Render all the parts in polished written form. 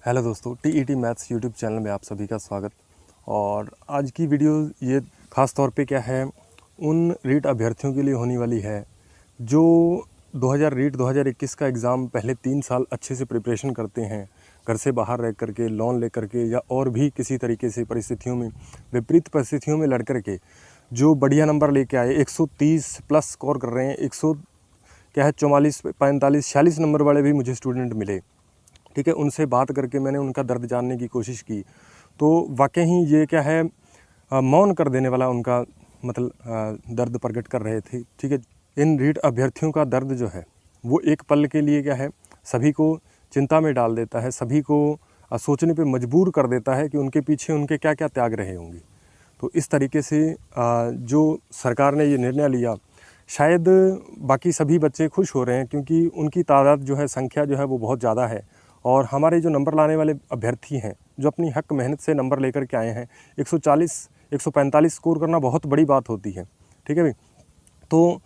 Hello दोस्तों, TET maths YouTube channel में आप सभी का स्वागत। और आज की वीडियो ये ख़ास तौर पे क्या है, उन रीट अभ्यर्थियों के लिए होने वाली है जो 2021 का एग्ज़ाम पहले 3 साल अच्छे से प्रिपरेशन करते हैं, घर से बाहर रह करके, लोन ले करके या और भी किसी तरीके से परिस्थितियों में, विपरीत परिस्थितियों में लड़ करके जो बढ़िया नंबर लेके आए, 130 प्लस स्कोर कर रहे हैं। 44, 45, 46 नंबर वाले भी मुझे स्टूडेंट मिले। ठीक है, उनसे बात करके मैंने उनका दर्द जानने की कोशिश की, तो वाकई ही ये क्या है, मौन कर देने वाला उनका दर्द प्रकट कर रहे थे। ठीक है, इन रीट अभ्यर्थियों का दर्द जो है वो एक पल के लिए क्या है, सभी को चिंता में डाल देता है, सभी को सोचने पे मजबूर कर देता है कि उनके पीछे उनके क्या क्या त्याग रहे होंगे। तो इस तरीके से जो सरकार ने ये निर्णय लिया, शायद बाकी सभी बच्चे खुश हो रहे हैं क्योंकि उनकी तादाद जो है, संख्या जो है वो बहुत ज़्यादा है। और हमारे जो नंबर लाने वाले अभ्यर्थी हैं, जो अपनी हक मेहनत से नंबर लेकर के आए हैं, 140, 145 स्कोर करना बहुत बड़ी बात होती है। ठीक है भाई, तो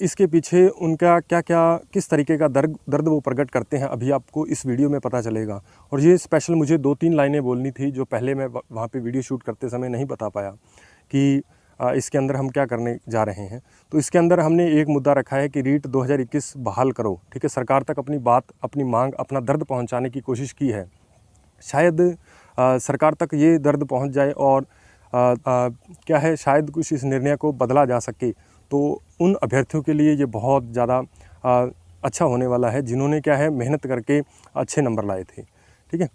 इसके पीछे उनका क्या क्या, किस तरीके का दर्द वो प्रकट करते हैं, अभी आपको इस वीडियो में पता चलेगा। और ये स्पेशल मुझे 2-3 लाइनें बोलनी थी जो पहले मैं वहाँ पे वीडियो शूट करते समय नहीं बता पाया कि इसके अंदर हम क्या करने जा रहे हैं। तो इसके अंदर हमने एक मुद्दा रखा है कि रीट 2021 बहाल करो। ठीक है, सरकार तक अपनी बात, अपनी मांग, अपना दर्द पहुंचाने की कोशिश की है। शायद सरकार तक ये दर्द पहुंच जाए और क्या है, शायद कुछ इस निर्णय को बदला जा सके। तो उन अभ्यर्थियों के लिए ये बहुत ज़्यादा अच्छा होने वाला है जिन्होंने क्या है, मेहनत करके अच्छे नंबर लाए थे। ठीक है,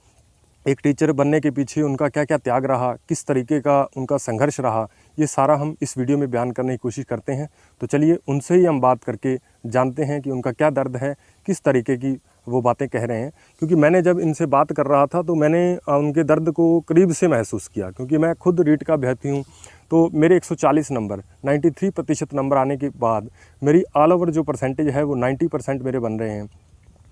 एक टीचर बनने के पीछे उनका क्या क्या त्याग रहा, किस तरीके का उनका संघर्ष रहा, ये सारा हम इस वीडियो में बयान करने की कोशिश करते हैं। तो चलिए उनसे ही हम बात करके जानते हैं कि उनका क्या दर्द है, किस तरीके की वो बातें कह रहे हैं। क्योंकि मैंने जब इनसे बात कर रहा था तो मैंने उनके दर्द को करीब से महसूस किया, क्योंकि मैं खुद रीट का अभ्यर्थी हूँ। तो मेरे 140 नंबर, 93% नंबर आने के बाद मेरी ऑल ओवर जो परसेंटेज है वो 90% मेरे बन रहे हैं।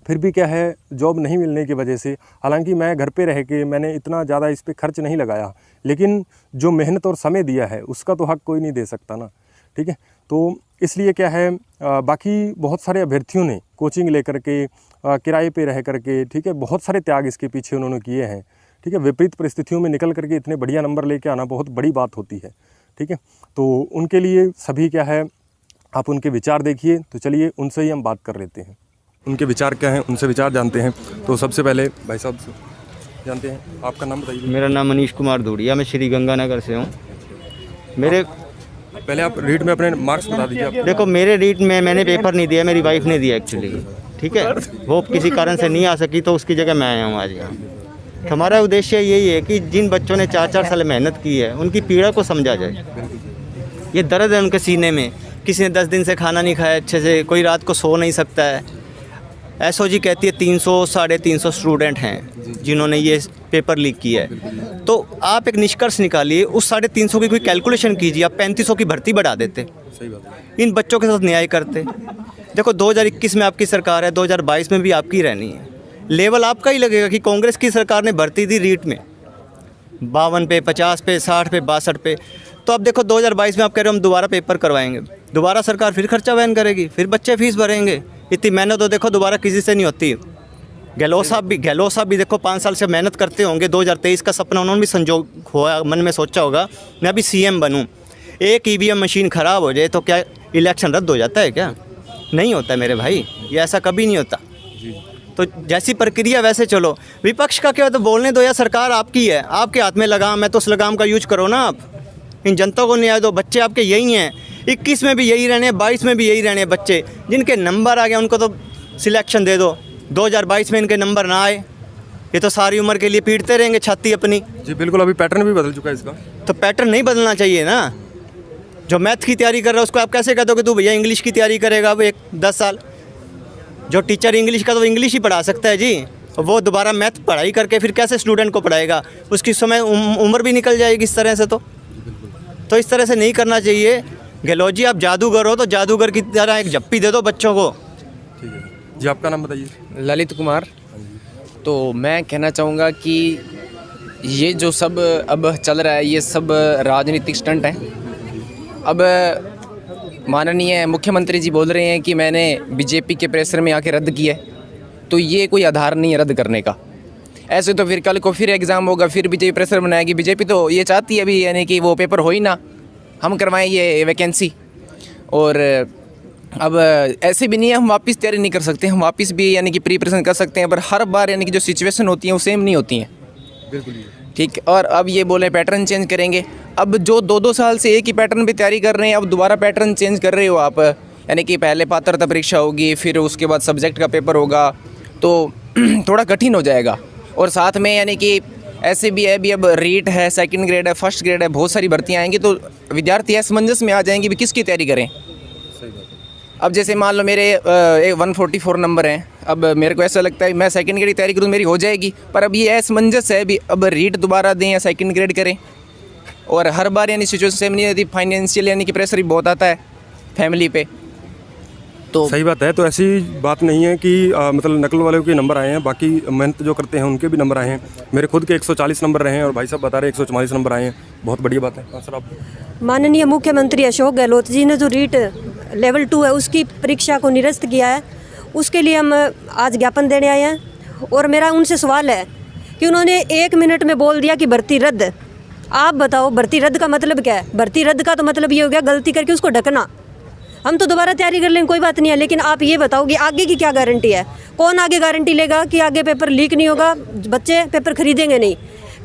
फिर भी क्या है, जॉब नहीं मिलने की वजह से, हालांकि मैं घर पे रह के मैंने इतना ज़्यादा इस पे खर्च नहीं लगाया, लेकिन जो मेहनत और समय दिया है उसका तो हक कोई नहीं दे सकता ना। ठीक है, तो इसलिए क्या है, बाकी बहुत सारे अभ्यर्थियों ने कोचिंग लेकर के, किराए पे रह करके, ठीक है, बहुत सारे त्याग इसके पीछे उन्होंने किए हैं। ठीक है, विपरीत परिस्थितियों में निकल करके इतने बढ़िया नंबर लेके आना बहुत बड़ी बात होती है। ठीक है, तो उनके लिए सभी क्या है, आप उनके विचार देखिए। तो चलिए उनसे ही हम बात कर लेते हैं, उनके विचार क्या हैं, उनसे विचार जानते हैं। तो सबसे पहले भाई साहब से जानते हैं, आपका नाम बताइए। मेरा नाम मनीष कुमार धूड़िया, मैं श्री गंगानगर से हूँ। मेरे पहले आप रीट में अपने मार्क्स बता दीजिए आप। देखो, मेरे रीट में मैंने पेपर नहीं दिया, मेरी वाइफ ने दिया एक्चुअली। ठीक है, वो किसी कारण से नहीं आ सकी तो उसकी जगह मैं आया हूँ आज यहाँ। तो हमारा उद्देश्य यही है कि जिन बच्चों ने 4-4 साल मेहनत की है उनकी पीड़ा को समझा जाए। ये दर्द है उनके सीने में, किसी ने 10 दिन से खाना नहीं खाया अच्छे से, कोई रात को सो नहीं सकता है। एसओजी कहती है 300-350 स्टूडेंट हैं जिन्होंने ये पेपर लीक किया है। तो आप एक निष्कर्ष निकालिए, उस 350 की कोई कैलकुलेशन कीजिए, आप 3500 की भर्ती बढ़ा देते। सही बात है, इन बच्चों के साथ न्याय करते। देखो 2021 में आपकी सरकार है, 2022 में भी आपकी रहनी है। लेवल आपका ही लगेगा कि कांग्रेस की सरकार ने भर्ती दी रीट में 52 पे, 50 पे, 60 पे, 62 पे। तो अब देखो 2022 में आप कह रहे हो हम दोबारा पेपर करवाएंगे, दोबारा सरकार फिर खर्चा वहन करेगी, फिर बच्चे फीस भरेंगे। इतनी मेहनत तो देखो दोबारा किसी से नहीं होती। गहलोत साहब भी देखो 5 साल से मेहनत करते होंगे। 2023 का सपना उन्होंने भी संजोग हुआ, मन में सोचा होगा मैं अभी सीएम बनूं। एक ईवीएम मशीन ख़राब हो जाए तो क्या इलेक्शन रद्द हो जाता है? क्या नहीं होता मेरे भाई, ये ऐसा कभी नहीं होता। तो जैसी प्रक्रिया वैसे चलो। विपक्ष का क्या, तो बोलने दो यार, सरकार आपकी है, आपके हाथ में लगाम है तो उस लगाम का यूज करो ना आप। इन जनता को न्याय दो, बच्चे आपके यही हैं, 21 में भी यही रहने, 22 में भी यही रहने। बच्चे जिनके नंबर आ गए उनको तो सिलेक्शन दे दो। 2022 में इनके नंबर ना आए, ये तो सारी उम्र के लिए पीटते रहेंगे छाती अपनी। जी बिल्कुल, अभी पैटर्न भी बदल चुका है इसका। तो पैटर्न नहीं बदलना चाहिए ना। जो मैथ की तैयारी कर रहा है उसको आप कैसे कह दो कि तू भैया इंग्लिश की तैयारी करेगा अब 10 साल। जो टीचर इंग्लिश का, तो इंग्लिश ही पढ़ा सकता है जी, वो दोबारा मैथ पढ़ाई करके फिर कैसे स्टूडेंट को पढ़ाएगा? उसकी समय उम्र भी निकल जाएगी इस तरह से। तो इस तरह से नहीं करना चाहिए। गहलोत जी, आप जादूगर हो तो जादूगर की तरह एक झप्पी दे दो बच्चों को। ठीक है जी, आपका नाम बताइए। ललित कुमार। तो मैं कहना चाहूँगा कि ये जो सब अब चल रहा है ये सब राजनीतिक स्टंट है। अब माननीय मुख्यमंत्री जी बोल रहे हैं कि मैंने बीजेपी के प्रेशर में आके रद्द किया है, तो ये कोई आधार नहीं है रद्द करने का। ऐसे तो फिर कल को फिर एग्ज़ाम होगा, फिर बीजेपी प्रेशर बनाएगी। बीजेपी तो ये चाहती है अभी यानी कि वो पेपर हो ही ना, हम करवाएं ये वैकेंसी। और अब ऐसे भी नहीं है हम वापस तैयारी नहीं कर सकते, हम वापस भी यानी कि प्रिपरेशन कर सकते हैं, पर हर बार यानी कि जो सिचुएशन होती है वो सेम नहीं होती हैं। बिल्कुल ठीक। और अब ये बोले पैटर्न चेंज करेंगे, अब जो 2-2 साल से एक ही पैटर्न पे तैयारी कर रहे हैं, अब दोबारा पैटर्न चेंज कर रहे हो आप। यानी कि पहले पात्रता परीक्षा होगी, फिर उसके बाद सब्जेक्ट का पेपर होगा, तो थोड़ा कठिन हो जाएगा। और साथ में यानी कि ऐसे भी है, भी अब रीट है, सेकंड ग्रेड है, फर्स्ट ग्रेड है, बहुत सारी भर्तियाँ आएंगी, तो विद्यार्थी असमंजस में आ जाएंगे भी किसकी तैयारी करें। अब जैसे मान लो मेरे 144 नंबर हैं, अब मेरे को ऐसा लगता है मैं सेकंड ग्रेड की तैयारी करूँ मेरी हो जाएगी, पर अब ये असमंजस है भी, अब रीट दोबारा दें या सेकंड ग्रेड करें। और हर बार यानी सिचुएशन सेम नहीं रहती, फाइनेंशियल यानी कि प्रेशर भी बहुत आता है फैमिली पे। तो सही बात है। तो ऐसी बात नहीं है कि मतलब नकल वालों के नंबर आए हैं, बाकी मेहनत जो करते हैं उनके भी नंबर आए हैं। मेरे खुद के 140 नंबर रहे हैं और भाई साहब बता रहे हैं 144 नंबर आए हैं, बहुत बढ़िया बात है। हाँ सर, आप माननीय मुख्यमंत्री अशोक गहलोत जी ने जो रीट लेवल 2 है उसकी परीक्षा को निरस्त किया है, उसके लिए हम आज ज्ञापन देने आए हैं। और मेरा उनसे सवाल है कि उन्होंने 1 मिनट में बोल दिया कि भर्ती रद्द। आप बताओ भर्ती रद्द का मतलब क्या है? भर्ती रद्द का तो मतलब ये हो गया गलती करके उसको ढकना। हम तो दोबारा तैयारी कर लें, कोई बात नहीं है, लेकिन आप ये बताओ कि आगे की क्या गारंटी है? कौन आगे गारंटी लेगा कि आगे पेपर लीक नहीं होगा, बच्चे पेपर खरीदेंगे नहीं?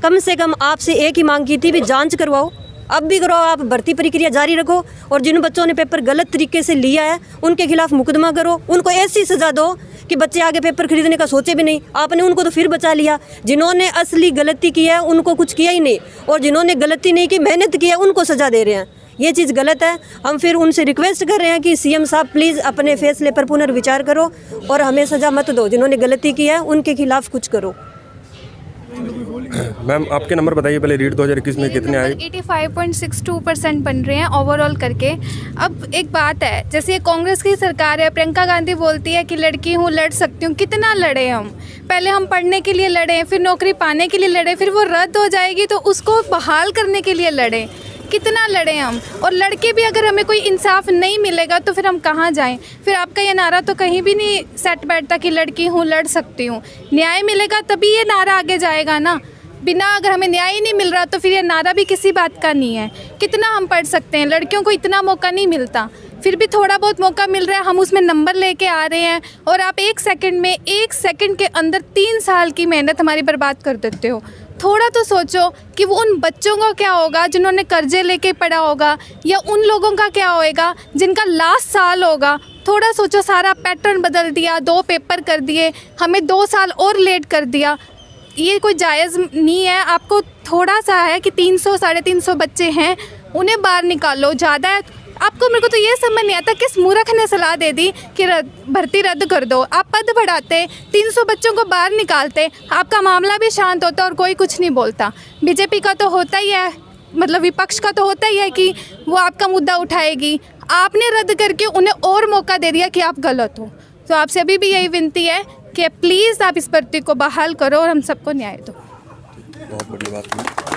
कम से कम आपसे एक ही मांग की थी भी जांच करवाओ, अब भी करो, आप भर्ती प्रक्रिया जारी रखो। और जिन बच्चों ने पेपर गलत तरीके से लिया है उनके खिलाफ मुकदमा करो, उनको ऐसी सज़ा दो कि बच्चे आगे पेपर खरीदने का सोचे भी नहीं। आपने उनको तो फिर बचा लिया, जिन्होंने असली गलती की है उनको कुछ किया ही नहीं, और जिन्होंने गलती नहीं की मेहनत की है उनको सज़ा दे रहे हैं। ये चीज़ गलत है। हम फिर उनसे रिक्वेस्ट कर रहे हैं कि सीएम साहब प्लीज़ अपने फैसले पर पुनर्विचार करो और हमें सज़ा मत दो, जिन्होंने गलती की है उनके खिलाफ कुछ करो। मैम आपके नंबर बताइए पहले, रीट 2021 में कितने आए? 85.62% बन रहे हैं ओवरऑल करके। अब एक बात है, जैसे ये कांग्रेस की सरकार है, प्रियंका गांधी बोलती है कि लड़की हूँ लड़ सकती हूँ। कितना लड़े हम? पहले हम पढ़ने के लिए लड़े, फिर नौकरी पाने के लिए लड़े, फिर वो रद्द हो जाएगी तो उसको बहाल करने के लिए लड़े। कितना लड़े हम, और लड़के भी अगर हमें कोई इंसाफ नहीं मिलेगा तो फिर हम कहाँ जाएं? फिर आपका ये नारा तो कहीं भी नहीं सेट बैठता कि लड़की हूँ लड़ सकती हूँ। न्याय मिलेगा तभी ये नारा आगे जाएगा ना, बिना अगर हमें न्याय ही नहीं मिल रहा तो फिर ये नारा भी किसी बात का नहीं है। कितना हम पढ़ सकते हैं? लड़कियों को इतना मौका नहीं मिलता, फिर भी थोड़ा बहुत मौका मिल रहा है, हम उसमें नंबर लेके आ रहे हैं। और आप 1 सेकंड के अंदर 3 साल की मेहनत हमारी बर्बाद कर देते हो। थोड़ा तो सोचो कि वो उन बच्चों का क्या होगा जिन्होंने कर्जे लेके पढ़ा होगा, या उन लोगों का क्या होएगा जिनका लास्ट साल होगा। थोड़ा सोचो, सारा पैटर्न बदल दिया, 2 पेपर कर दिए, हमें 2 साल और लेट कर दिया। ये कोई जायज़ नहीं है। आपको थोड़ा सा है कि 300 साढ़े 300 बच्चे हैं, उन्हें बाहर निकालो। ज़्यादा है आपको, मेरे को तो ये समझ नहीं आता किस मूर्ख ने सलाह दे दी कि भर्ती रद्द कर दो। आप पद बढ़ाते, 300 बच्चों को बाहर निकालते, आपका मामला भी शांत होता और कोई कुछ नहीं बोलता। बीजेपी का तो होता ही है, मतलब विपक्ष का तो होता ही है कि वो आपका मुद्दा उठाएगी। आपने रद्द करके उन्हें और मौका दे दिया कि आप गलत हो। तो आपसे अभी भी यही विनती है कि प्लीज़ आप इस भर्ती को बहाल करो और हम सबको न्याय दो। बहुत बड़ी बात है।